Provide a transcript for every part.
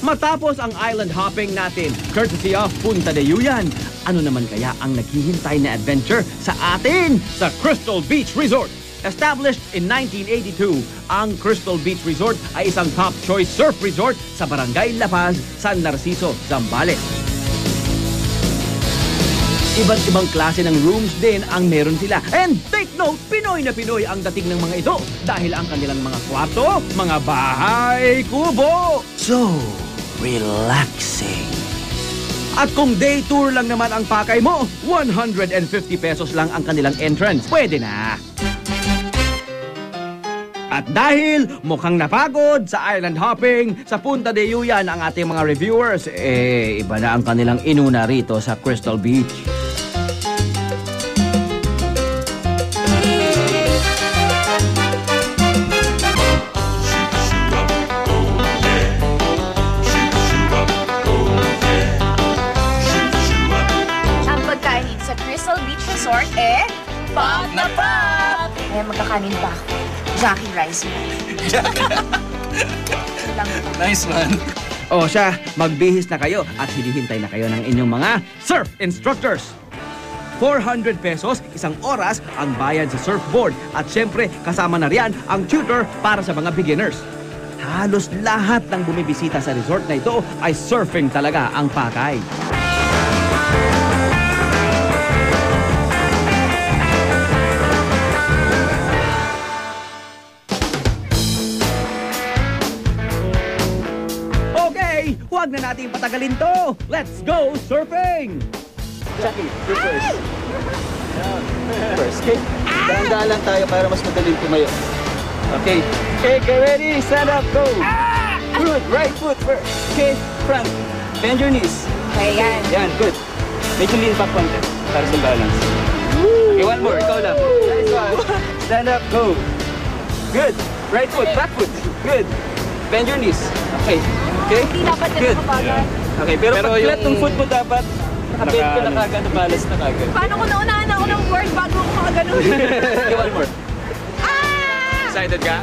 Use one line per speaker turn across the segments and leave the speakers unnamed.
Matapos ang island hopping natin, courtesy of Punta de Yuyan, ano naman kaya ang naghihintay na adventure sa atin sa Crystal Beach Resort? Established in 1982, ang Crystal Beach Resort ay isang top choice surf resort sa Barangay La Paz, San Narciso, Zambales. Iba't ibang klase ng rooms din ang meron sila. And take note, Pinoy na Pinoy ang dating ng mga ito dahil ang kanilang mga kwarto, mga bahay, kubo.
So relaxing.
At kung day tour lang naman ang pakay mo, 150 pesos lang ang kanilang entrance. Pwede na. At dahil mukhang napagod sa island hopping, sa Punta de Yuyan ang ating mga reviewers, iba na ang kanilang inuna rito sa Crystal Beach.
Ang pagkain dito sa Crystal Beach Resort, pop na pop! Eh, magkakanin pa ako. Jackie Rice mo.
Nice man.
O siya, magbihis na kayo at hinihintay na kayo ng inyong mga surf instructors. 400 pesos, isang oras ang bayad sa surfboard at syempre kasama na riyan ang tutor para sa mga beginners. Halos lahat ng bumibisita sa resort na ito ay surfing talaga ang pakay. Huwag na natin patagalin to! Let's go surfing!
Jackie, you first. First, okay? Dahan-dahan lang tayo para mas madaling tumayo. Okay. Okay, get ready, stand up, go! Good, right foot first. Okay, front. Bend your knees.
Okay, yan.
Yan, good. Medyo lean back konti para sa balance. Okay, one more, ikaw lang. Nice one. Stand up, go. Good. Right foot, back foot. Good. Bend your knees. Okay. Okay?
Hindi dapat
Good.
ganun kabagal.
Okay, pero pag flat yung foot mo dapat, nakabend ka na kagad, nabalas na kagad.
Paano ko naunahan ako ng board bago ako makaganon?
Okay, one more.
Excited ka?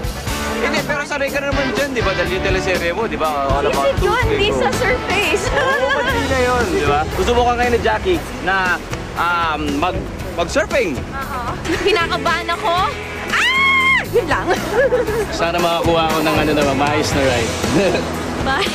Hindi, pero sanay ka na naman dyan, di ba? Dahil yung teleserye mo, di ba? All about
Isip yun, hindi sa surface.
Oo, madali na yun, di ba? Susubukan kayo ni Jackie na mag-surfing.
Oo. Kinakabahan ako. Yun lang.
Sana makakuha ako ng maayos na ride.
Bye.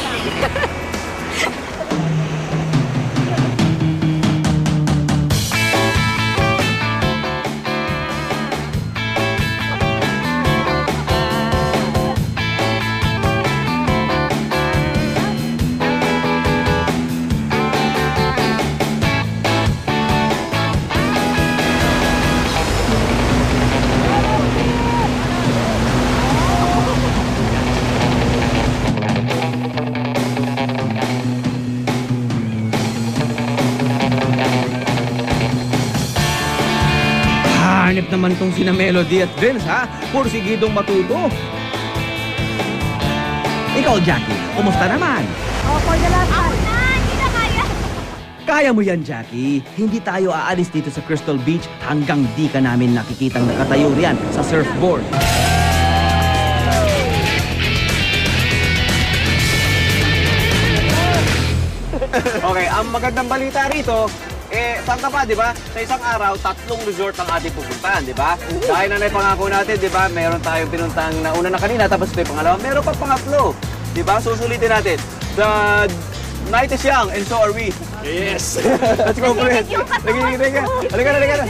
Hanip naman tong sina Melody at Vince, ha? Pursigidong matuto. Ikaw, Jackie, kumusta naman?
Ako na, hindi na kaya.
Kaya mo yan, Jackie. Hindi tayo aalis dito sa Crystal Beach hanggang di ka namin nakikitang nakatayo riyan sa surfboard.
Okay, ang magandang balita rito, saan ka pa, di ba? Sa isang araw, 3 resort ang ating pupuntahan, di ba? Dahil na naipangako natin, di ba? Meron tayong pinuntang nauna na kanina, tapos ito yung pangalawa. Meron pa pangatlo, di ba? Susulitin natin. The night is young, and so are we.
Yes!
Let's go for it.
Yung katawan ko.
Halika na.